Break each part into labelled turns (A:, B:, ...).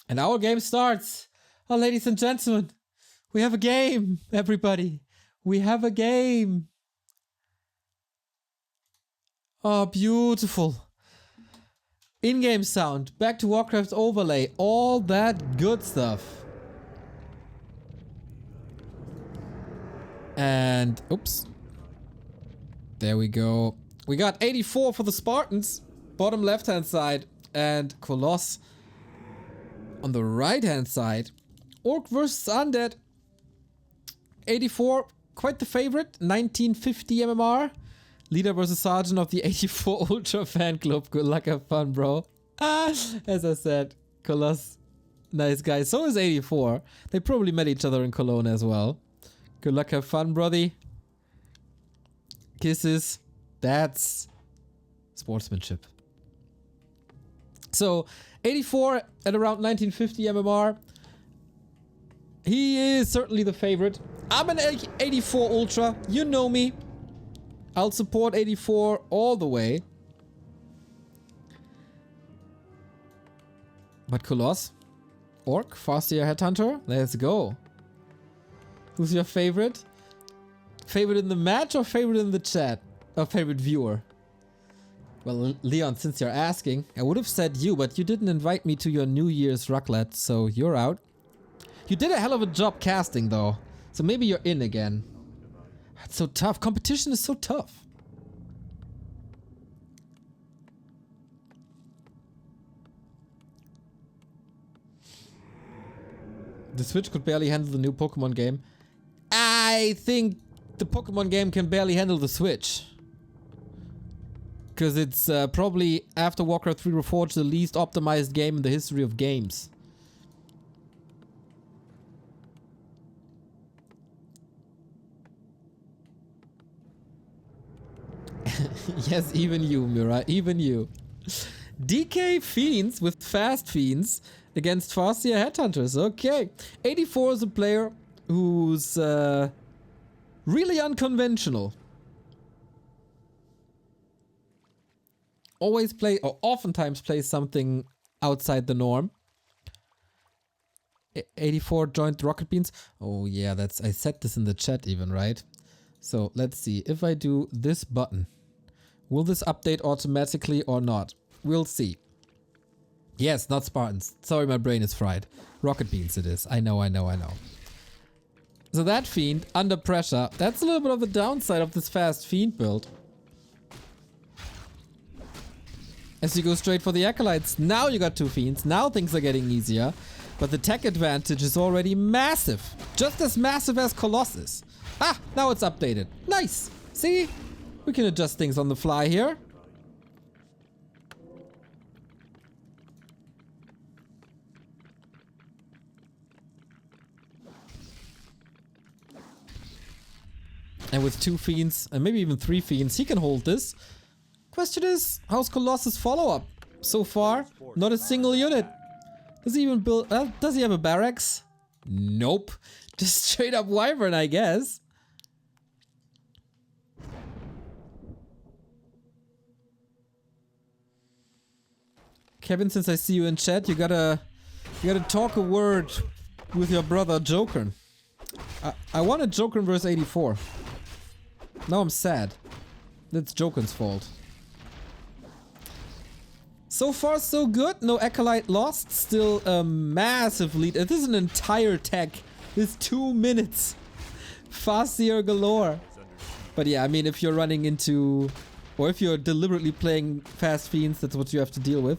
A: And our game starts. Oh, ladies and gentlemen, we have a game, everybody. We have a game. Oh, beautiful. In-game sound, back to Warcraft overlay, all that good stuff. And, oops. There we go. We got Eightyfour for the Spartans, bottom left-hand side, and KoLoss on the right-hand side. Orc versus Undead. Eightyfour, quite the favorite, 1950 MMR. Leader versus Sergeant of the Eightyfour Ultra Fan Club. Good luck, have fun, bro. As I said, KoLoss, nice guy. So is Eightyfour. They probably met each other in Cologne as well. Good luck, have fun, brothy. Kisses. That's sportsmanship. So, Eightyfour at around 1950 MMR. He is certainly the favorite. I'm an Eightyfour Ultra. You know me. I'll support Eightyfour all the way. But KoLoss? Orc? Farseer Headhunter? Let's go. Who's your favorite? Favorite in the match or favorite in the chat? Or favorite viewer? Well, Leon, since you're asking, I would have said you, but you didn't invite me to your New Year's raclette, so you're out. You did a hell of a job casting, though. So maybe you're in again. It's so tough. Competition is so tough. The Switch could barely handle the new Pokemon game. I think the Pokemon game can barely handle the Switch. Because it's probably, after Warcraft 3 Reforged, the least optimized game in the history of games. Yes, even you, Mira, even you. DK Fiends with Fast Fiends against Farseer Headhunters. Okay. Eightyfour is a player who's really unconventional. Always play, or oftentimes plays something outside the norm. Eightyfour joined Rocket Beans. Oh yeah, that's, I said this in the chat even, right? So let's see, if I do this button, will this update automatically or not? We'll see. Yes, not Spartans. Sorry, my brain is fried. Rocket Beans it is. I know. So that Fiend, under pressure, that's a little bit of the downside of this fast Fiend build. As you go straight for the Acolytes, now you got two Fiends, now things are getting easier. But the tech advantage is already massive. Just as massive as KoLoss is. Ah, now it's updated. Nice! See? We can adjust things on the fly here. And with two Fiends, and maybe even three Fiends, he can hold this. Question is, how's KoLoss's follow-up? So far, not a single unit. Does he even build... does he have a barracks? Nope. Just straight up Wyvern, I guess. Kevin, since I see you in chat, you gotta talk a word with your brother Jokern. I wanted Jokern versus Eightyfour. Now I'm sad. That's Jokern's fault. So far so good, no Acolyte lost, still a massive lead. This is an entire tech, this 2 minutes. Farseer galore. But yeah, I mean, if you're running into, or if you're deliberately playing fast Fiends, that's what you have to deal with.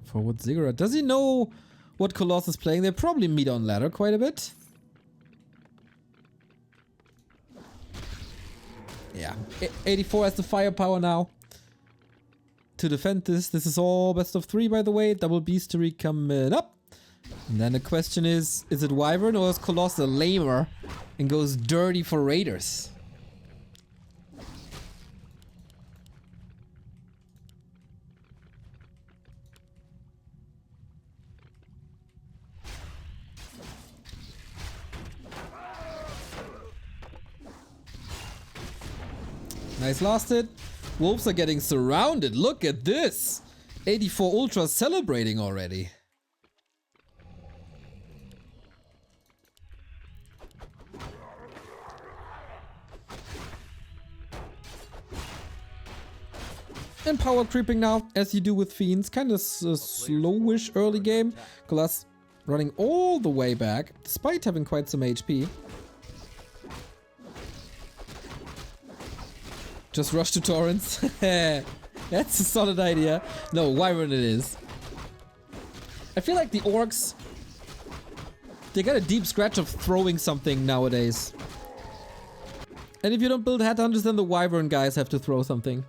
A: Forward Ziggurat. Does he know what KoLoss is playing? They probably meet on ladder quite a bit. Yeah, Eightyfour has the firepower now to defend this. This is all best of 3, by the way. Double Beastery coming up. And then the question is it Wyvern or is KoLoss a lamer and goes dirty for Raiders? Nice last hit. Wolves are getting surrounded. Look at this. Eightyfour Ultra celebrating already. And power creeping now, as you do with Fiends. Kind of slowish early game. KoLoss running all the way back, despite having quite some HP. Just rush to Torrents. That's a solid idea. No, Wyvern it is. I feel like the Orcs, they got a deep scratch of throwing something nowadays. And if you don't build Headhunters, then the Wyvern guys have to throw something.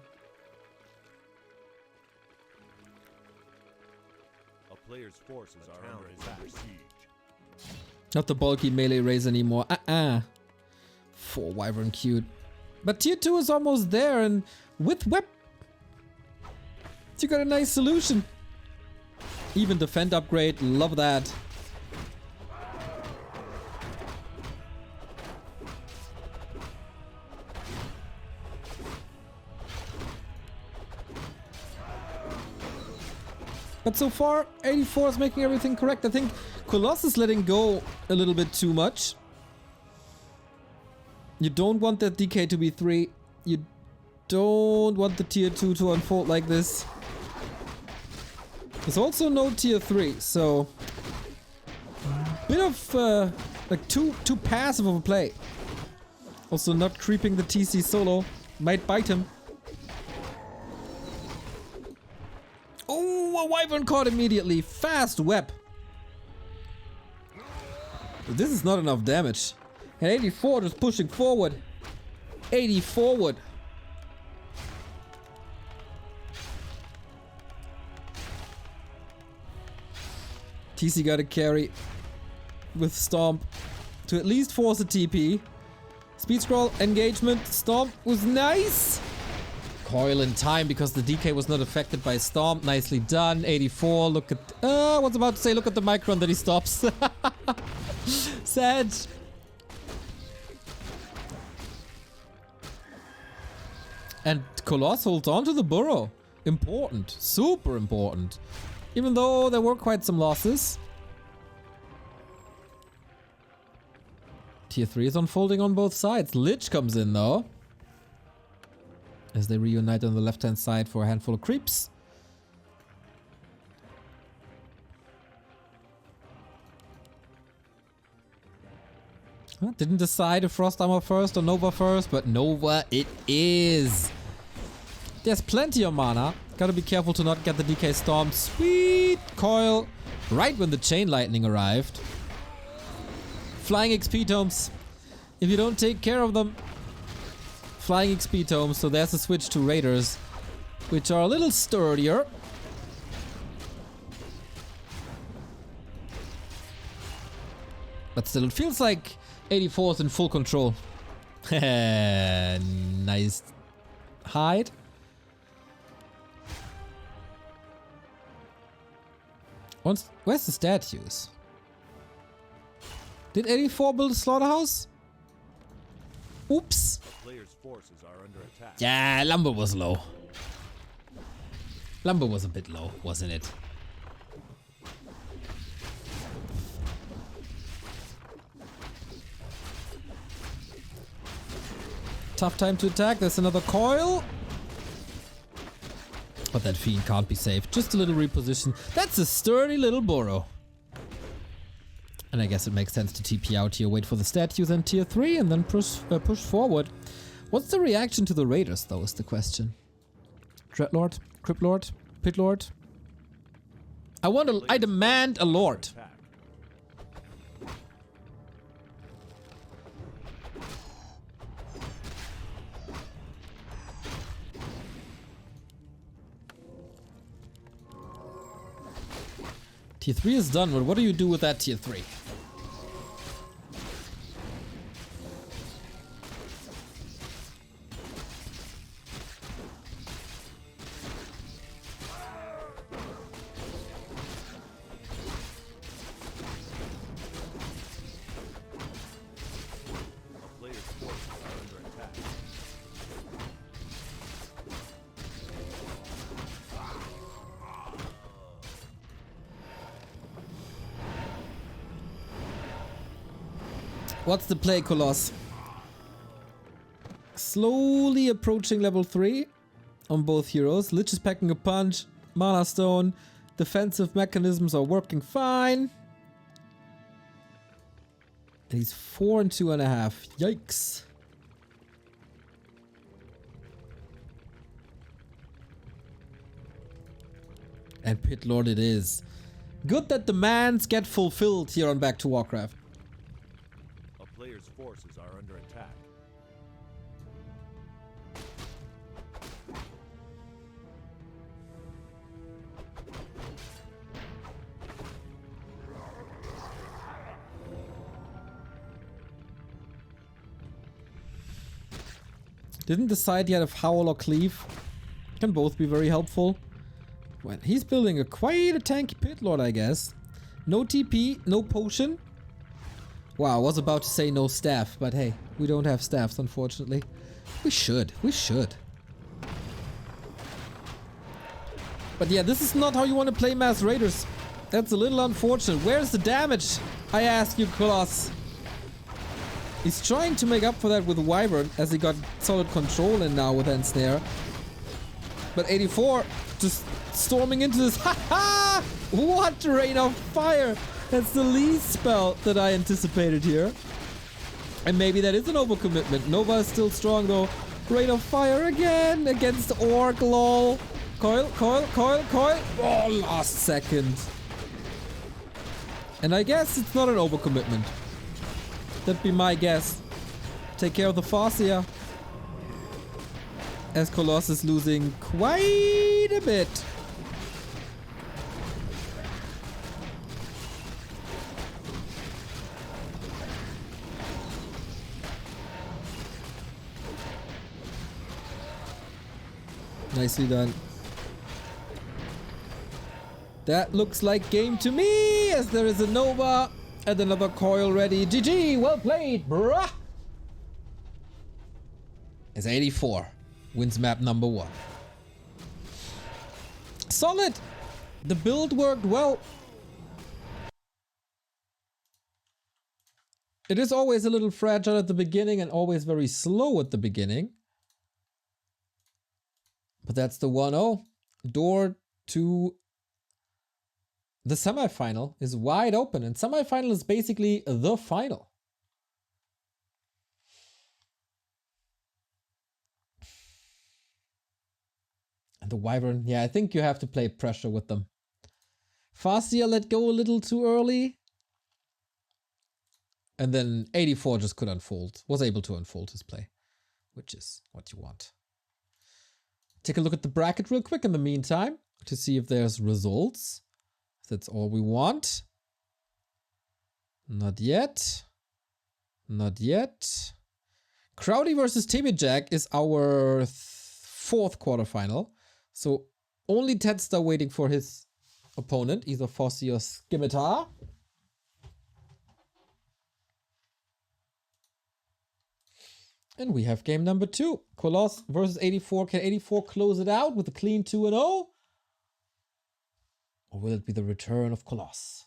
B: Players' forces are under siege.
A: Not the bulky melee raise anymore. 4 Wyvern cute. But tier 2 is almost there, and with Web, you got a nice solution. Even defend upgrade, love that. But so far, Eightyfour is making everything correct. I think KoLoss is letting go a little bit too much. You don't want that DK to be 3. You don't want the tier 2 to unfold like this. There's also no tier 3, so bit of like too passive of a play. Also not creeping the TC solo might bite him. Oh, a Wyvern caught immediately. Fast web. This is not enough damage. And Eightyfour just pushing forward. 80 forward. TC got to carry with Stomp to at least force a TP. Speed scroll, engagement, Stomp was nice. Coil in time because the DK was not affected by Stomp. Nicely done. Eightyfour, look at... I was about to say, look at the Micron that he stops. Sad. And KoLoss holds on to the burrow. Important. Super important. Even though there were quite some losses. Tier 3 is unfolding on both sides. Lich comes in though. As they reunite on the left-hand side for a handful of creeps. Didn't decide if Frost Armor first or Nova first, but Nova it is. There's plenty of mana. Gotta be careful to not get the DK stomped. Sweet coil. Right when the Chain Lightning arrived. Flying XP tomes. If you don't take care of them. Flying XP tomes, so there's a switch to Raiders, which are a little sturdier. But still, it feels like Eightyfour is in full control. Nice hide. Where's the statues? Did Eightyfour build a slaughterhouse? Oops.
B: Players' forces are under attack.
A: Yeah, lumber was low. Lumber was a bit low, wasn't it? Tough time to attack. There's another coil. But that Fiend can't be saved. Just a little reposition. That's a sturdy little burrow. And I guess it makes sense to TP out here, wait for the statues and tier 3 and then push forward. What's the reaction to the Raiders though is the question. Dreadlord, Cryptlord, Pitlord. I demand a Lord. Tier 3 is done, but what do you do with that tier 3? What's the play, KoLoss? Slowly approaching level 3 on both heroes. Lich is packing a punch. Mana Stone. Defensive mechanisms are working fine. And he's 4 and 2.5. Yikes. And Pit Lord it is. Good that demands get fulfilled here on Back to Warcraft.
B: A player's forces are under attack.
A: Didn't decide yet if Howl or Cleave. Can both be very helpful. Well, he's building quite a tanky Pit Lord, I guess. No TP, no potion. Wow, I was about to say no staff, but hey, we don't have staffs, unfortunately. We should. But yeah, this is not how you want to play Mass Raiders. That's a little unfortunate. Where's the damage? I ask you, KoLoss. He's trying to make up for that with Wyvern, as he got solid control in now with Ensnare. But Eightyfour just storming into this. Haha! What Rain of Fire! That's the least spell that I anticipated here. And maybe that is an overcommitment. Nova is still strong though. Rain of Fire again against Orc, lol. Coil. Oh, last second. And I guess it's not an overcommitment. That'd be my guess. Take care of the Farseer. As KoLoss is losing quite a bit. Nicely done. That looks like game to me, as there is a Nova and another coil ready. GG, well played, bruh! As Eightyfour wins map number 1. Solid! The build worked well. It is always a little fragile at the beginning and always very slow at the beginning. But that's the 1-0. Door to the semifinal is wide open, and semifinal is basically the final. And the Wyvern, yeah, I think you have to play pressure with them. Farseer let go a little too early. And then Eightyfour just could unfold, was able to unfold his play, which is what you want. Take a look at the bracket real quick in the meantime to see if there's results. That's all we want. Not yet. Not yet. Crowdy versus Jack is our 4th quarterfinal. So only Tedster waiting for his opponent, either Farseer or Scimitar. And we have game number 2. KoLoss versus Eightyfour. Can Eightyfour close it out with a clean 2-0? Or will it be the return of KoLoss?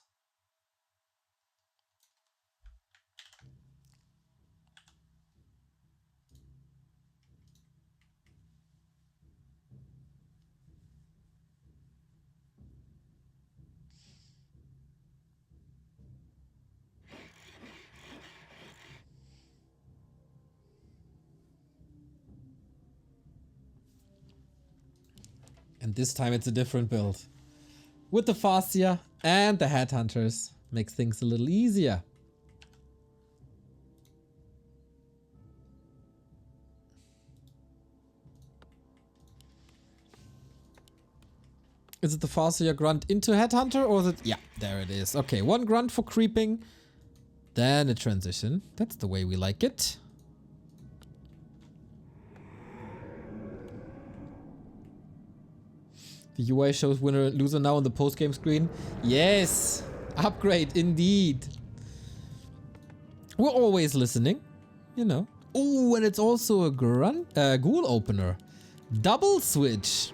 A: And this time it's a different build. With the Farseer and the Headhunters. Makes things a little easier. Is it the Farseer grunt into Headhunter, or is it... Yeah, there it is. Okay, 1 grunt for creeping. Then a transition. That's the way we like it. The UI shows winner and loser now on the post-game screen. Yes! Upgrade, indeed. We're always listening, you know. Oh, and it's also a ghoul opener. Double switch.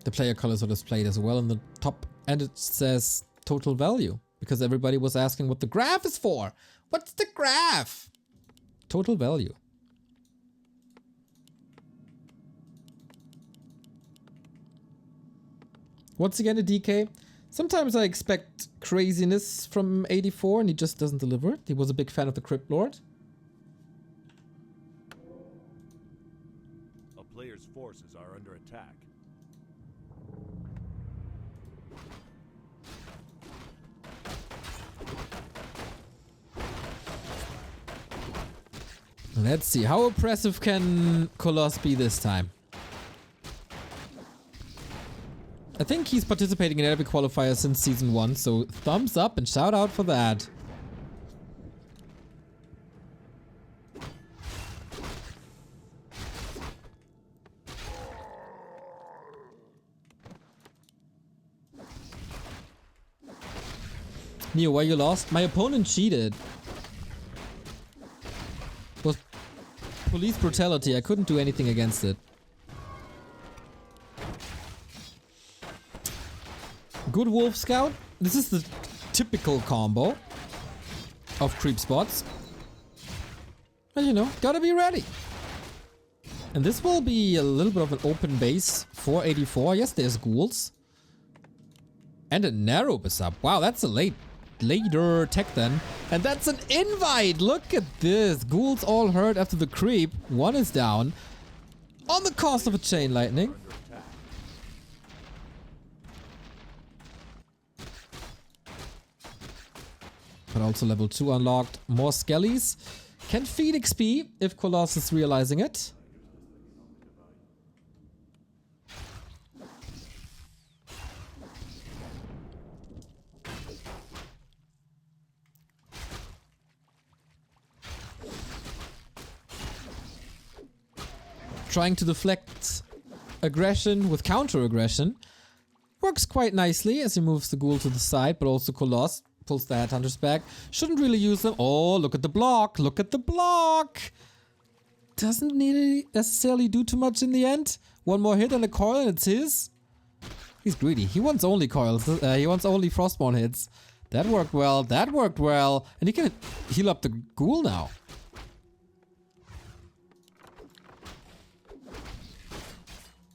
A: The player colors are displayed as well in the top, and it says total value because everybody was asking what the graph is for. What's the graph? Total value. Once again, a DK. Sometimes I expect craziness from Eightyfour and he just doesn't deliver it. He was a big fan of the Crypt Lord.
B: A player's forces are under attack.
A: Let's see, how oppressive can KoLoss be this time? I think he's participating in every qualifier since season 1, so thumbs up and shout out for that. Neo, why you lost? My opponent cheated. It was police brutality. I couldn't do anything against it. Good Wolf Scout. This is the typical combo of creep spots. And you know, gotta be ready. And this will be a little bit of an open base for Eightyfour. Yes, there's ghouls. And a narrow up. Wow, that's a later tech then. And that's an invite. Look at this. Ghouls all hurt after the creep. One is down. On the cost of a chain lightning. But also level 2 unlocked. More skellies. Can feed XP if KoLoss is realizing it. Trying to deflect aggression with counter aggression. Works quite nicely as he moves the ghoul to the side, but also KoLoss pulls the headhunters back. Shouldn't really use them. Oh, look at the block. Look at the block. Doesn't necessarily do too much in the end. One more hit on the coil and it's his. He's greedy. He wants only coils. He wants only Frostborn hits. That worked well. That worked well. And he can heal up the ghoul now.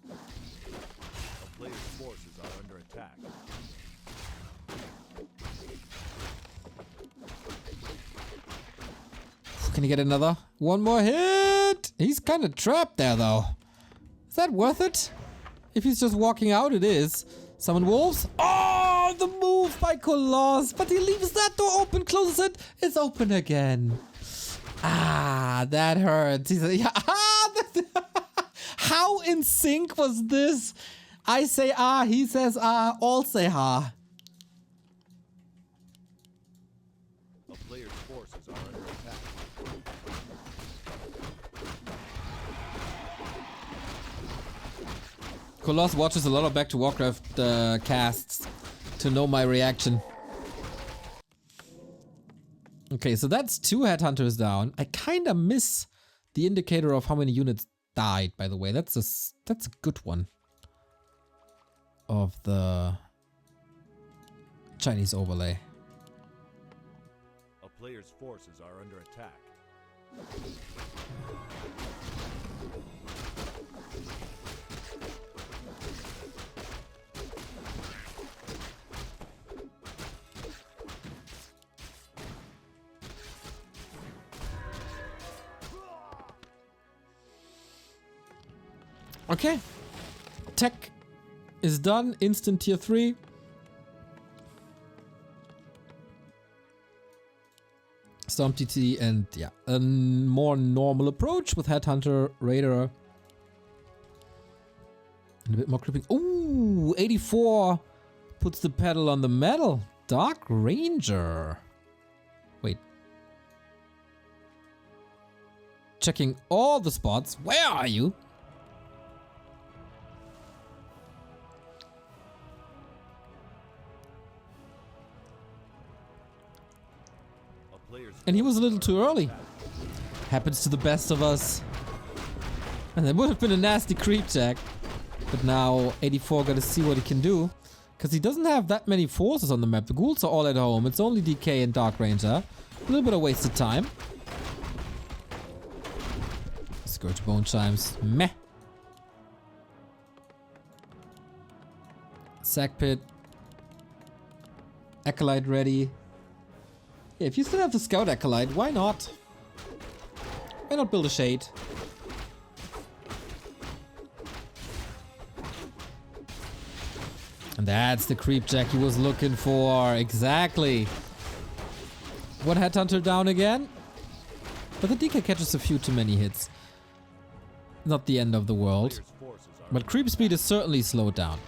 B: A player's forces are under attack.
A: Can he get another? One more hit! He's kind of trapped there, though. Is that worth it? If he's just walking out, it is. Summon wolves. Oh, the move by KoLoss. But he leaves that door open, closes it. It's open again. Ah, that hurts. He's yeah, how in sync was this? I say ah, he says ah, all say ha.
B: A player's forces are under attack.
A: KoLoss watches a lot of Back to Warcraft casts to know my reaction. Okay, so that's 2 headhunters down. I kinda miss the indicator of how many units died, by the way. That's a good one. Of the Chinese overlay.
B: A player's forces are under attack.
A: Okay. Tech is done. Instant tier 3. Storm TT and yeah, a more normal approach with Headhunter, Raider. And a bit more creeping. Ooh, Eightyfour puts the pedal on the metal. Dark Ranger. Wait. Checking all the spots. Where are you? And he was a little too early. Happens to the best of us. And that would have been a nasty creep check. But now 84 gotta see what he can do. Because he doesn't have that many forces on the map. The ghouls are all at home. It's only DK and Dark Ranger. A little bit of wasted time. Scourge Bone Chimes. Meh. Sack Pit. Acolyte ready. Yeah, if you still have the Scout Acolyte, why not? Why not build a Shade? And that's the creep jack he was looking for. Exactly. One Headhunter down again. But the DK catches a few too many hits. Not the end of the world. But creep speed is certainly slowed down.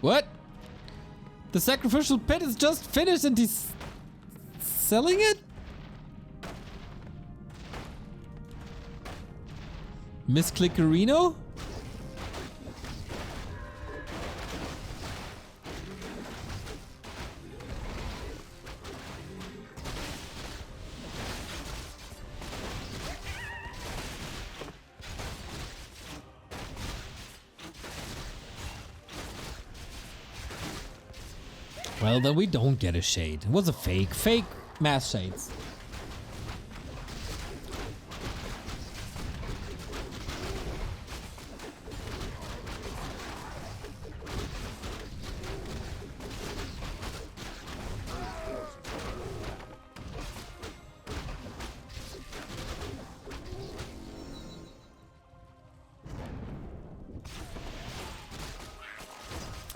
A: What? The sacrificial pit is just finished and he's selling it? Misclickerino? Well, then we don't get a shade. It was a fake. Fake mass shades.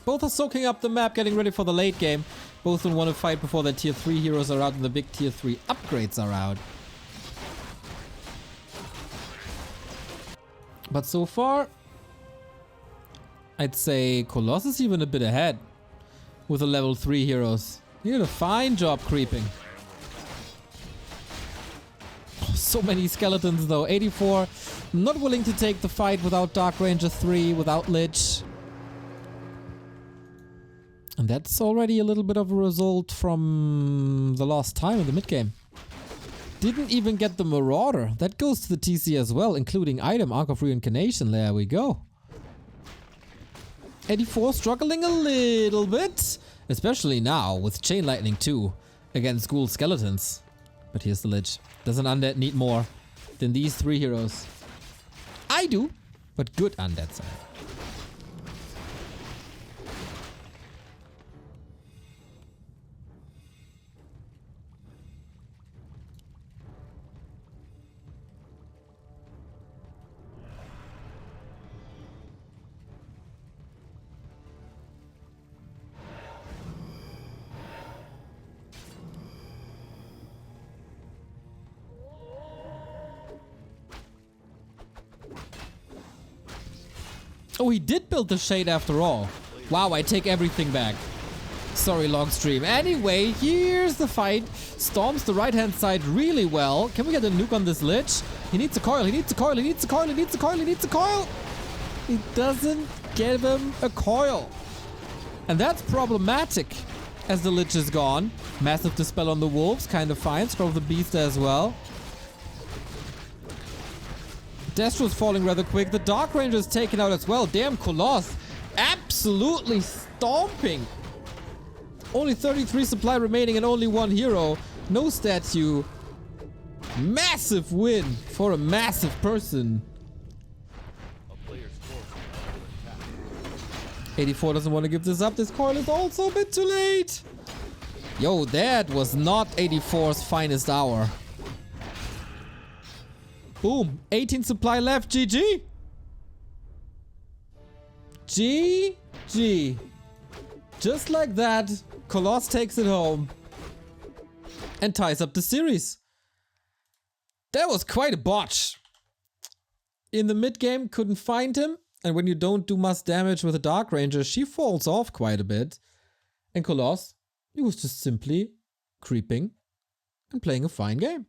A: Both are soaking up the map, getting ready for the late game. Both will want to fight before their tier 3 heroes are out and the big tier 3 upgrades are out. But so far, I'd say KoLoss is even a bit ahead with the level 3 heroes. He did a fine job creeping. Oh, so many skeletons though. Eightyfour not willing to take the fight without Dark Ranger 3, without Lich. And that's already a little bit of a result from the last time in the mid game. Didn't even get the Marauder. That goes to the TC as well, including item Arc of Reincarnation. There we go. 84 struggling a little bit, especially now with Chain Lightning 2 against Ghoul Skeletons. But here's the Lich. Does an undead need more than these 3 heroes? I do, but good undead side. Oh, he did build the shade after all. Wow, I take everything back. Sorry, long stream. Anyway, here's the fight. Storms the right-hand side really well. Can we get a nuke on this Lich? He needs a coil, he needs a coil, he needs a coil, he needs a coil, he needs a coil. He doesn't give him a coil. And that's problematic as the Lich is gone. Massive Dispel on the Wolves, kind of fine. Scroll of the Beast as well. Destro's falling rather quick. The Dark Ranger is taken out as well. Damn, KoLoss absolutely stomping. Only 33 supply remaining and only 1 hero. No statue. Massive win for a massive person. 84 doesn't want to give this up. This coil is also a bit too late. Yo, that was not 84's finest hour. Boom. 18 supply left. GG. GG. Just like that, KoLoss takes it home and ties up the series. That was quite a botch. In the mid game, couldn't find him. And when you don't do much damage with a Dark Ranger, she falls off quite a bit. And KoLoss, he was just simply creeping and playing a fine game.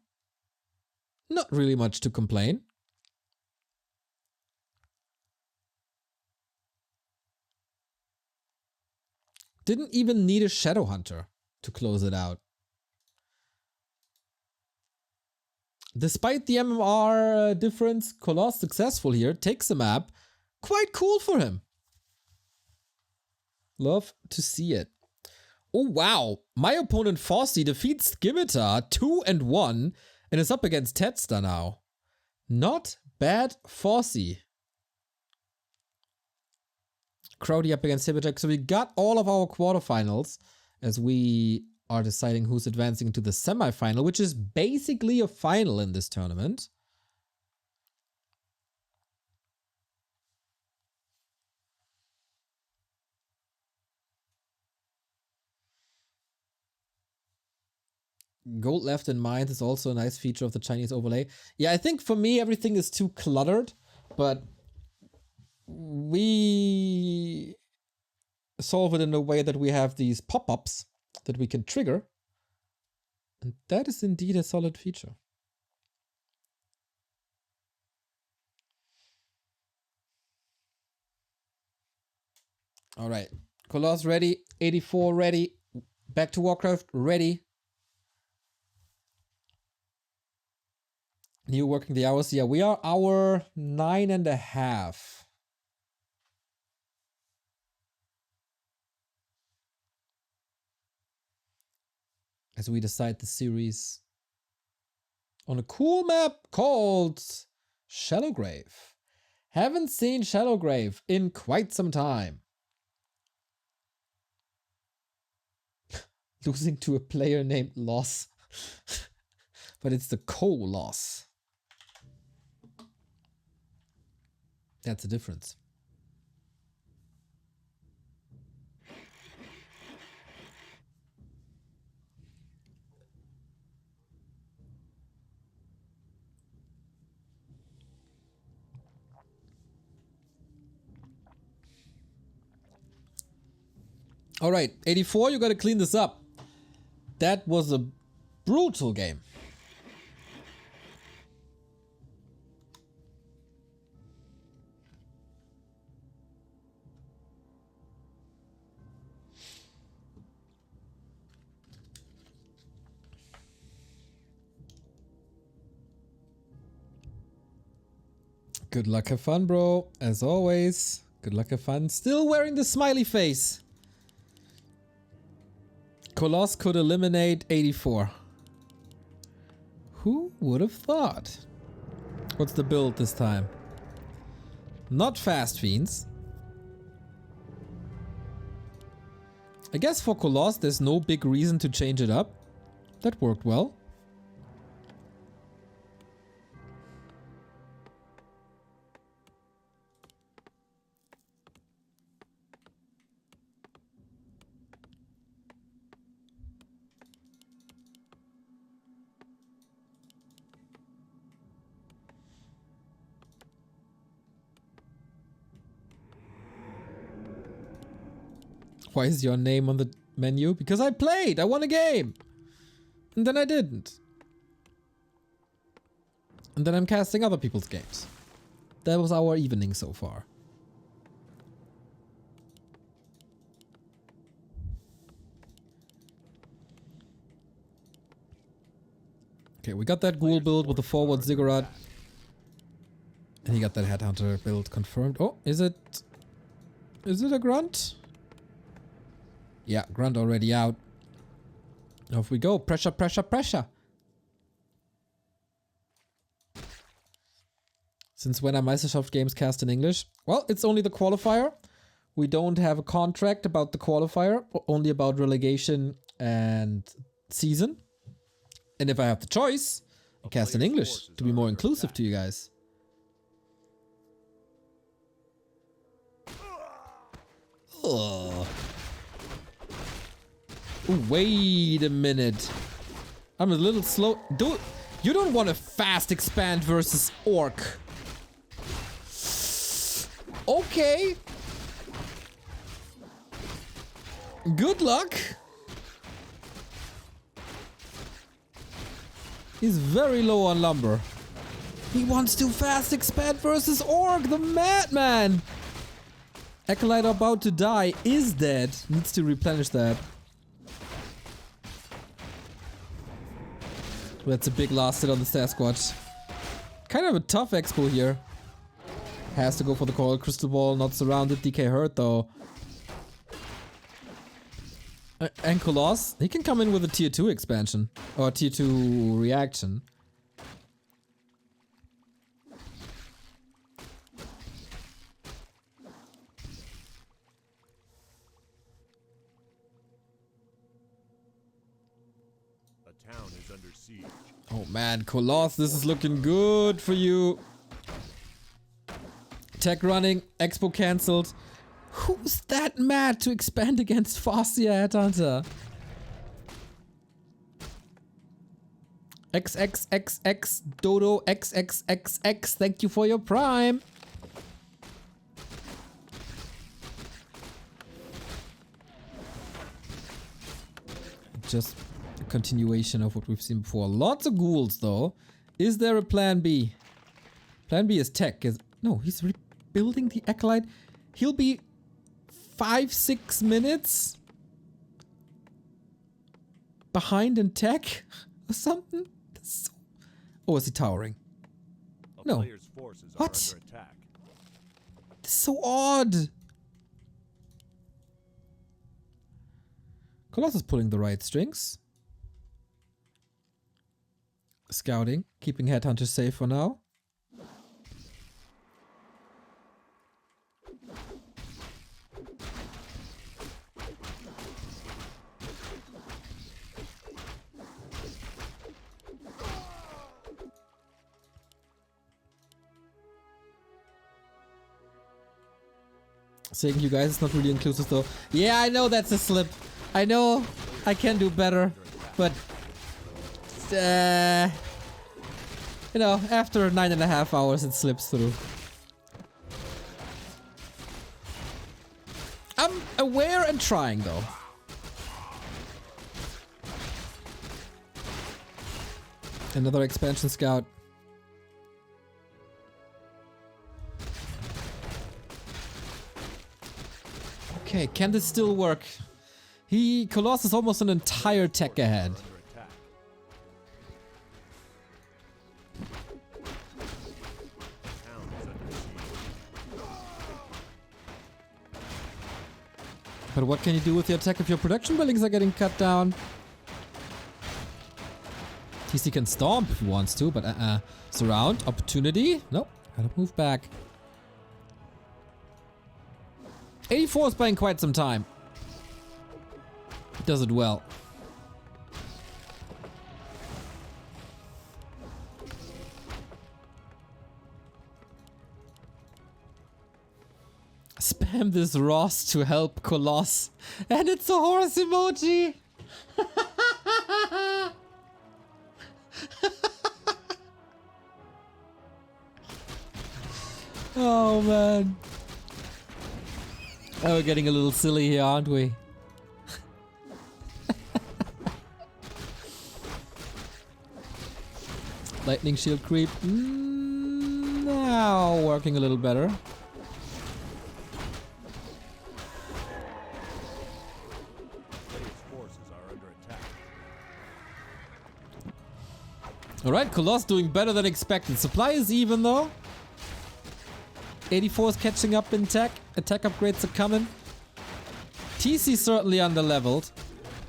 A: Not really much to complain. Didn't even need a Shadow Hunter to close it out. Despite the MMR difference, KoLoss successful here, takes the map, quite cool for him. Love to see it. Oh wow, my opponent Fossey defeats Skimitar 2-1 and is up against Tetster now. Not bad, Fossey. Crowdy up against Hibberjack. So we got all of our quarterfinals as we are deciding who's advancing to the semifinal, which is basically a final in this tournament. Gold left in mind is also a nice feature of the Chinese overlay. Yeah, I think for me everything is too cluttered, but we solve it in a way that we have these pop-ups that we can trigger. And that is indeed a solid feature. All right, KoLoss ready, Eightyfour ready, back to Warcraft ready. New working the hours. Yeah, we are hour 9.5. As we decide the series on a cool map called Shallowgrave. Haven't seen Shallowgrave in quite some time. Losing to a player named Loss. But it's the KoLoss. That's the difference. All right, Eightyfour, you got to clean this up. That was a brutal game. Good luck, have fun, bro. As always, good luck, have fun. Still wearing the smiley face. KoLoss could eliminate Eightyfour. Who would have thought? What's the build this time? Not Fast Fiends. I guess for KoLoss there's no big reason to change it up. That worked well. Why is your name on the menu? Because I played! I won a game! And then I didn't. And then I'm casting other people's games. That was our evening so far. Okay, we got that ghoul build with the forward ziggurat. And he got that headhunter build confirmed. Oh, is it a grunt? Yeah, grunt already out. Off we go. Pressure, pressure, pressure. Since when are Meisterschaft games cast in English? Well, it's only the qualifier. We don't have a contract about the qualifier, only about relegation and season. And if I have the choice, I cast in English to be more inclusive to you guys. Oh. Ooh, wait a minute. I'm a little slow. Dude, you don't want a fast expand versus Orc. Okay. Good luck. He's very low on lumber. He wants to fast expand versus Orc, the madman. Acolyte about to die is dead. Needs to replenish that. That's a big last hit on the Sasquatch. Kind of a tough expo here. Has to go for the coral crystal ball, not surrounded. DK hurt though. And KoLoss, he can come in with a tier 2 expansion. Or tier 2 reaction.
B: A town is under siege.
A: Oh man, KoLoss, this is looking good for you. Tech running, expo cancelled. Who's that mad to expand against Farseer Headhunter? XXXX Dodo XXXX, thank you for your prime. Just a continuation of what we've seen before. Lots of ghouls though. Is there a plan B? Plan B is tech. No, he's rebuilding the Acolyte. He'll be 5-6 minutes behind in tech or something. So... Oh, is he towering? No. What? This is so odd. KoLoss is pulling the right strings. Scouting, keeping Headhunter safe for now. Saying you guys is not really inclusive though. Yeah, I know that's a slip. I know I can do better, but you know, after 9.5 hours it slips through. I'm aware and trying though. Another expansion scout. Okay, can this still work? KoLoss is almost an entire tech ahead. But what can you do with your tech if your production buildings are getting cut down? TC can stomp if he wants to, but surround, opportunity. Nope, gotta move back. Eightyfour is playing quite some time. Does it well. Spam this Ross to help KoLoss. And it's a horse emoji! Oh man. Oh, we're getting a little silly here, aren't we? Lightning shield creep. Now working a little better. Alright, KoLoss doing better than expected. Supply is even though. Eightyfour is catching up in tech. Attack upgrades are coming. TC certainly underleveled.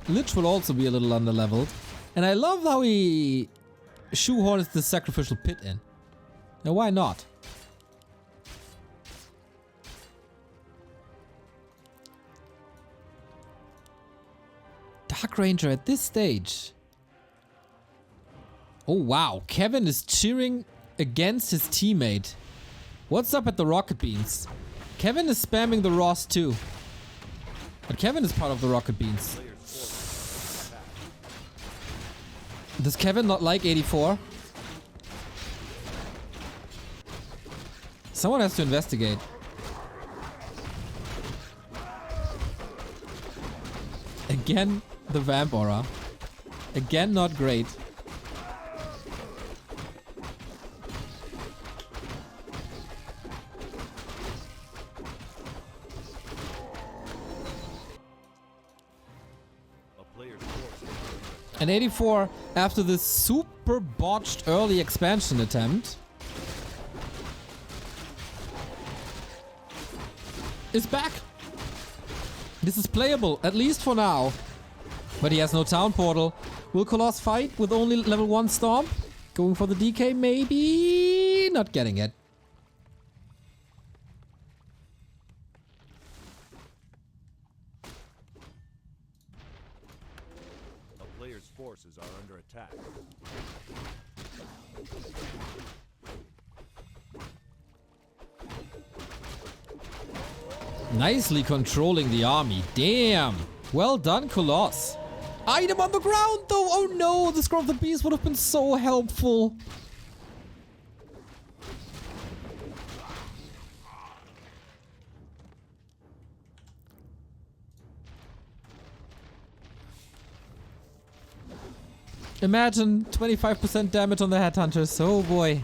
A: Lich will also be a little underleveled. And I love how he shoehorns the sacrificial pit in. Now why not? Dark Ranger at this stage. Oh wow, Kevin is cheering against his teammate. What's up at the rocket beans? Kevin is spamming the Ross too. But Kevin is part of the rocket beans. Does Kevin not like Eightyfour? Someone has to investigate. Again, the vamp aura. Again, not great. And Eightyfour, after this super botched early expansion attempt, is back. This is playable, at least for now. But he has no town portal. Will KoLoss fight with only level 1 Stomp? Going for the DK, maybe? Not getting it.
B: A player's forces are under attack.
A: Nicely controlling the army. Damn. Well done, KoLoss. Item on the ground, though. Oh no, the Scroll of the Beast would have been so helpful. Imagine 25% damage on the Headhunters. Oh boy.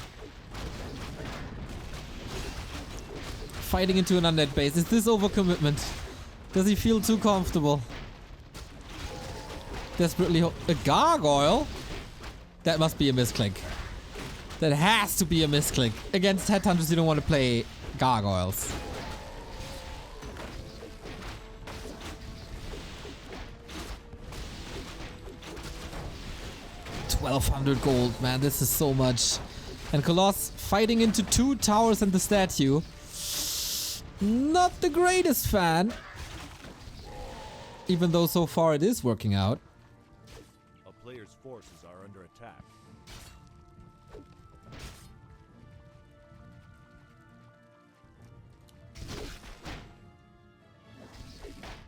A: Fighting into an undead base. Is this overcommitment? Does he feel too comfortable? Desperately a gargoyle? That must be a misclick. That has to be a misclick. Against Headhunters you don't want to play gargoyles. $1,200 gold, man, this is so much. And KoLoss fighting into 2 towers and the statue. Not the greatest fan. Even though so far it is working out.
B: A player's forces are under attack.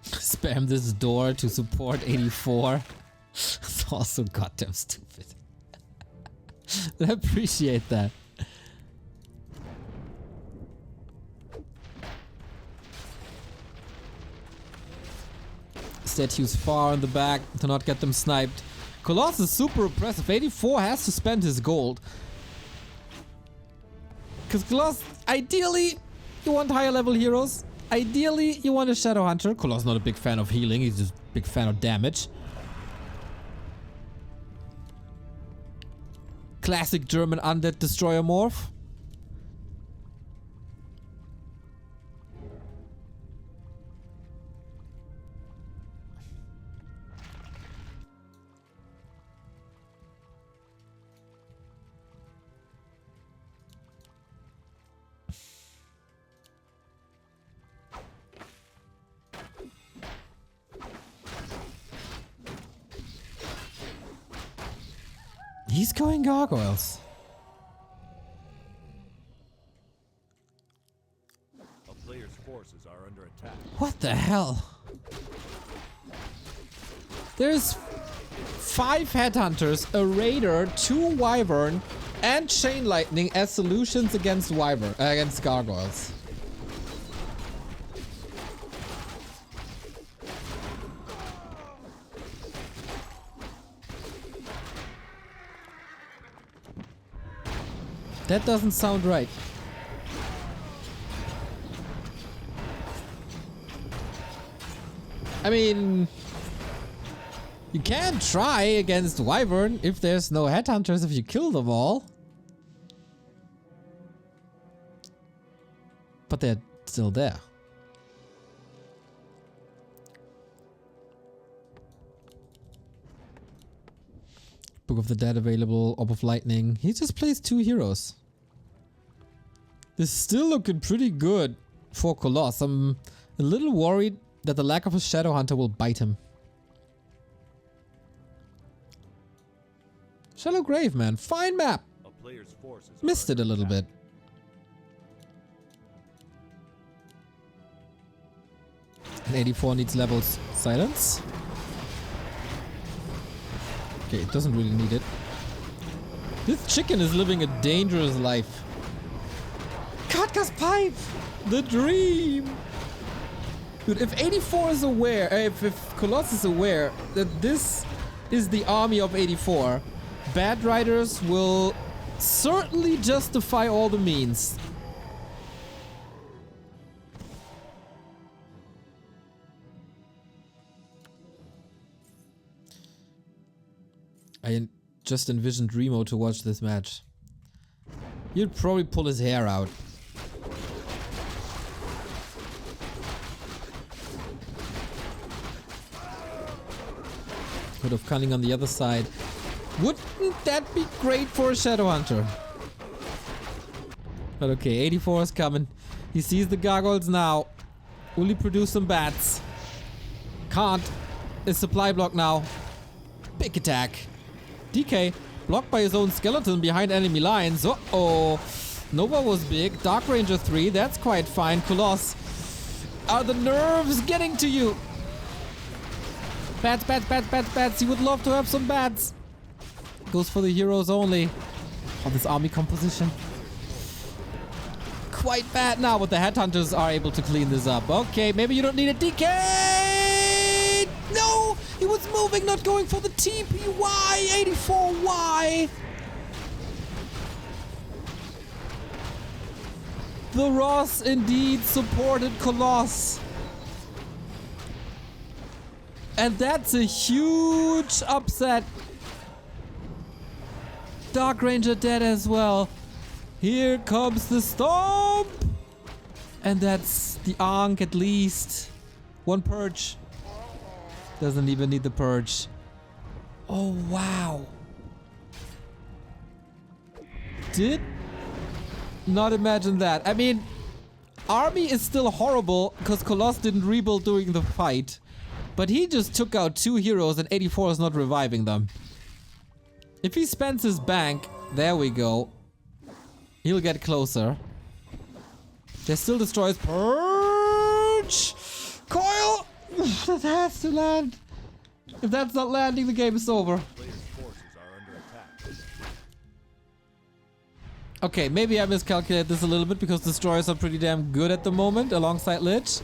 A: Spam this door to support Eightyfour. It's also goddamn stupid. I appreciate that. Statues far in the back to not get them sniped. KoLoss is super impressive. Eightyfour has to spend his gold. Because KoLoss, ideally, you want higher level heroes. Ideally, you want a Shadow Hunter. KoLoss not a big fan of healing. He's just a big fan of damage. Classic German undead destroyer morph. He's going gargoyles.
B: A player's forces are under attack.
A: What the hell? There's 5 Headhunters, a Raider, 2 Wyvern, and Chain Lightning as solutions against against gargoyles. That doesn't sound right. I mean, you can try against Wyvern if there's no Headhunters if you kill them all. But they're still there. Book of the Dead available, Orb of Lightning. He just plays 2 heroes. This is still looking pretty good for KoLoss. I'm a little worried that the lack of a Shadow Hunter will bite him. Shallow Grave, man. Fine map.
B: A player's forces
A: Missed it a little bit. And Eightyfour needs levels. Silence. Okay, it doesn't really need it. This chicken is living a dangerous life. Katka's pipe! The dream! Dude, if Eightyfour is aware, if KoLoss is aware that this is the army of Eightyfour, Bad Riders will certainly justify all the means. I just envisioned Remo to watch this match. He'd probably pull his hair out. bit of cunning on the other side. Wouldn't that be great for a Shadow Hunter? But okay, Eightyfour is coming. He sees the gargoyles now. Will he produce some bats? Can't. It's supply block now. Big attack. DK blocked by his own skeleton behind enemy lines. Uh-oh. Nova was big. Dark Ranger 3. That's quite fine. KoLoss. Are the nerves getting to you? Bats, bats, bats, bats, bats. He would love to have some bats. Goes for the heroes only. Oh, this army composition. Quite bad now, but the headhunters are able to clean this up. Okay, maybe you don't need a DK. No, he was moving, not going for the TP. Why? Eightyfour, why? The Ross indeed supported KoLoss. And that's a huge upset. Dark Ranger dead as well. Here comes the stomp! And that's the Ankh at least. One purge. Doesn't even need the purge. Oh, wow. Did not imagine that. I mean, army is still horrible because KoLoss didn't rebuild during the fight. But he just took out 2 heroes and Eightyfour is not reviving them. If he spends his bank, there we go. He'll get closer. There still destroys purge. Coil! That has to land. If that's not landing, the game is over. Okay, maybe I miscalculated this a little bit because destroyers are pretty damn good at the moment alongside Lich.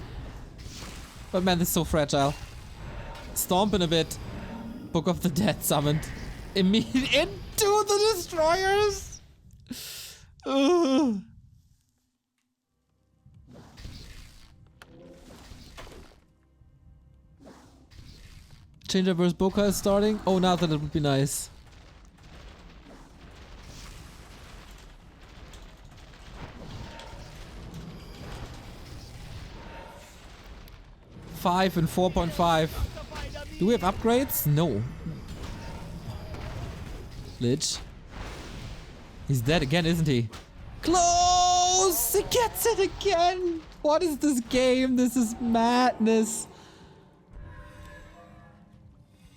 A: But man, this is so fragile. Stomping a bit. Book of the Dead summoned. Immediately into the destroyers. Ugh. Changer vs. Boka is starting. Oh, now that it would be nice. Five and 4.5. Do we have upgrades? No. Lich. He's dead again, isn't he? Close! He gets it again! What is this game? This is madness.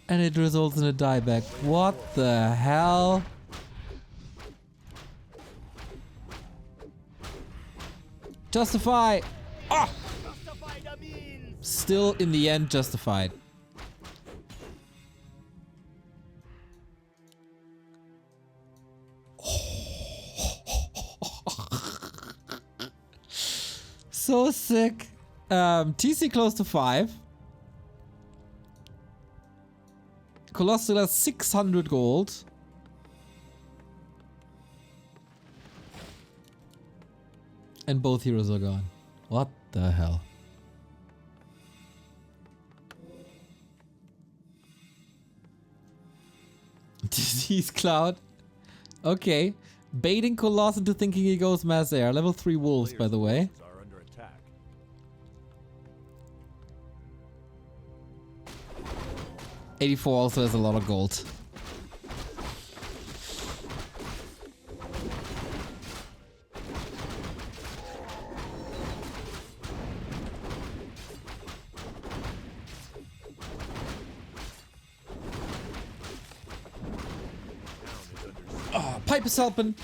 A: And it results in a dieback. What the hell? Justify! Ah! Still in the end justified. So sick. TC close to 5. KoLoss still has 600 gold. And both heroes are gone. What the hell? Disease Cloud. Okay. Baiting KoLoss into thinking he goes Mass Air. Level 3 wolves, by the way. Eightyfour also has a lot of gold. Oh, Pipe is helping.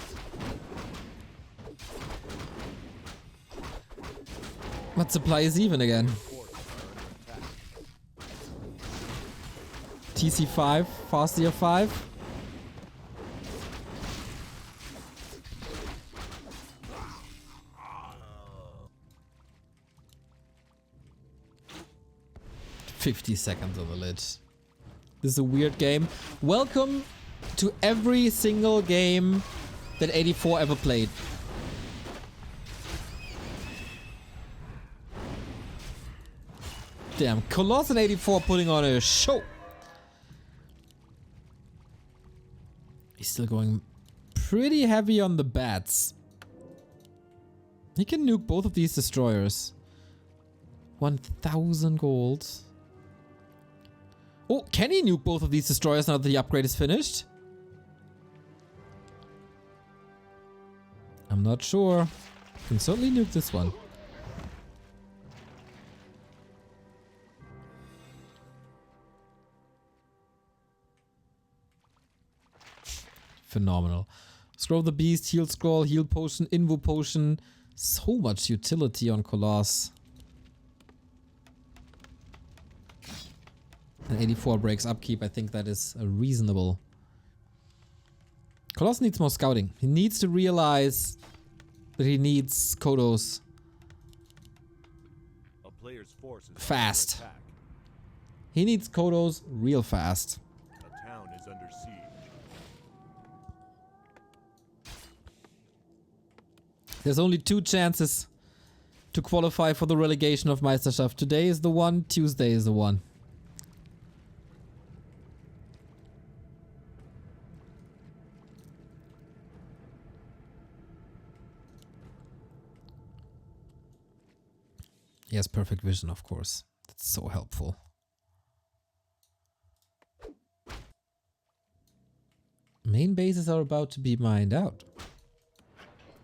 A: What supply is even again? TC5, Fastier 5. $50 seconds on the lid. This is a weird game. Welcome to every single game that Eightyfour ever played. Damn, KoLoss and Eightyfour putting on a show. He's still going pretty heavy on the bats. He can nuke both of these destroyers. 1,000 gold. Oh, can he nuke both of these destroyers now that the upgrade is finished? I'm not sure. Can certainly nuke this one. Phenomenal. Scroll the beast, heal scroll, heal potion, invo potion. So much utility on KoLoss. And 84 breaks upkeep. I think that is reasonable. KoLoss needs more scouting. He needs to realize that he needs KoLoss
B: A player's force is
A: fast.
B: under attack.
A: He needs KoLoss real fast.
B: A town is under siege.
A: There's only 2 chances to qualify for the relegation of Meisterschaft. Today is the one, Tuesday is the one. He has perfect vision, of course. That's so helpful. Main bases are about to be mined out.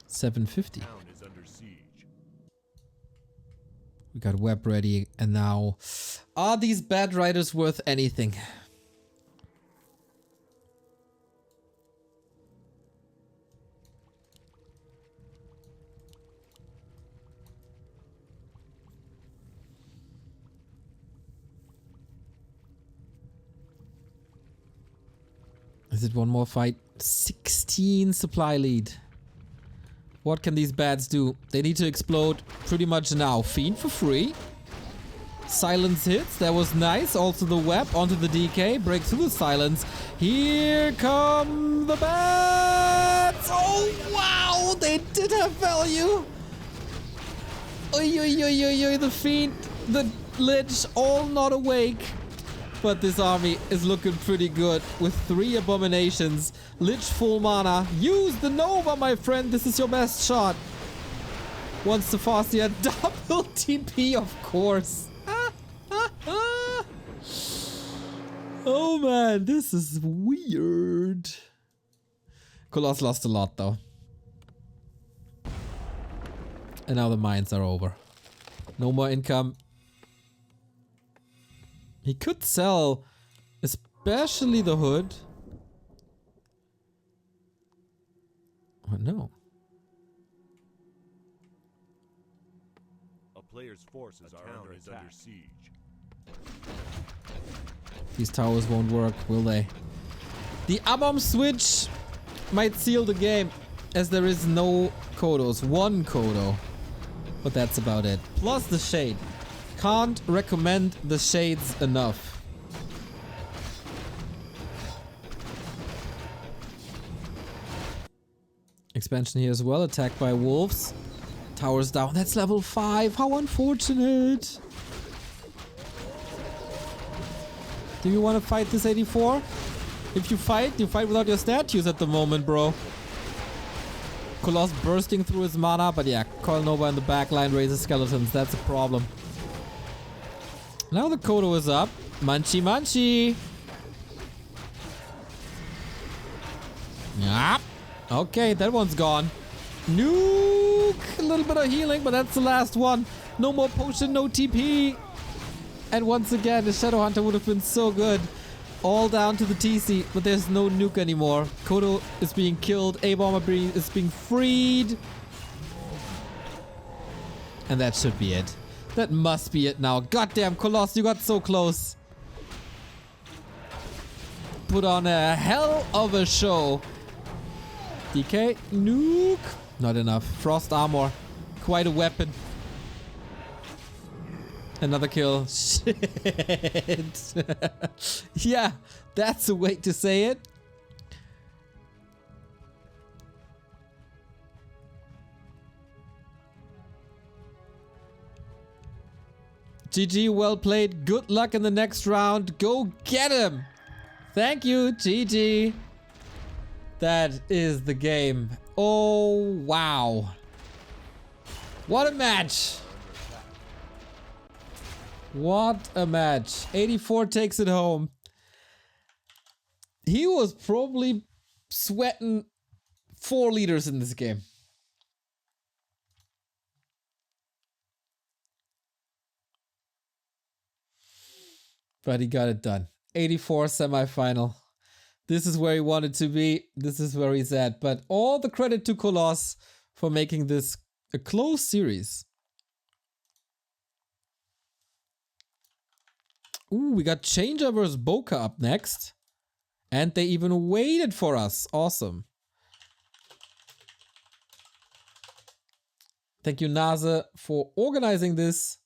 A: 750.
B: Town is under siege.
A: We got web ready, and now... Are these bad riders worth anything? Is it one more fight? 16 supply lead. What can these bads do? They need to explode pretty much now. Fiend for free. Silence hits. That was nice. Also the web onto the DK. Break through the silence. Here come the bats. Oh, wow. They did have value. Oy, oy, oy, oy, oy. The fiend, the lich, all not awake. But this army is looking pretty good with 3 abominations. Lich full mana. Use the Nova, my friend. This is your best shot. Once the Farseer double TP, of course. Oh man, this is weird. KoLoss lost a lot though. And now the mines are over. No more income. He could sell, especially the hood. Oh no.
B: A player's forces are under siege.
A: These towers won't work, will they? The A-bomb switch might seal the game, as there is no KoLoss. 1 Kodo. But that's about it. Plus the shade. Can't recommend the shades enough. Expansion here as well. Attacked by wolves. Towers down. That's level 5. How unfortunate. Do you want to fight this 84? If you fight without your statues at the moment, bro. KoLoss bursting through his mana, but yeah, Coil Nova in the backline raises skeletons. That's a problem. Now the Kodo is up. Munchy munchy. Yep. Okay, that one's gone. Nuke. A little bit of healing, but that's the last one. No more potion, no TP. And once again, the Shadow Hunter would have been so good. All down to the TC, but there's no nuke anymore. Kodo is being killed. A-bomber is being freed. And that should be it. That must be it now. Goddamn, KoLoss, you got so close. Put on a hell of a show. DK, nuke. Not enough. Frost armor. Quite a weapon. Another kill. Shit. Yeah, that's a way to say it. GG, well played. Good luck in the next round. Go get him. Thank you, GG. That is the game. Oh, wow. What a match. What a match. Eightyfour takes it home. He was probably sweating 4 liters in this game. But he got it done. Eightyfour semifinal. This is where he wanted to be. This is where he's at. But all the credit to KoLoss for making this a close series. Ooh, we got Changer vs. Boca up next. And they even waited for us. Awesome. Thank you, Nase, for organizing this.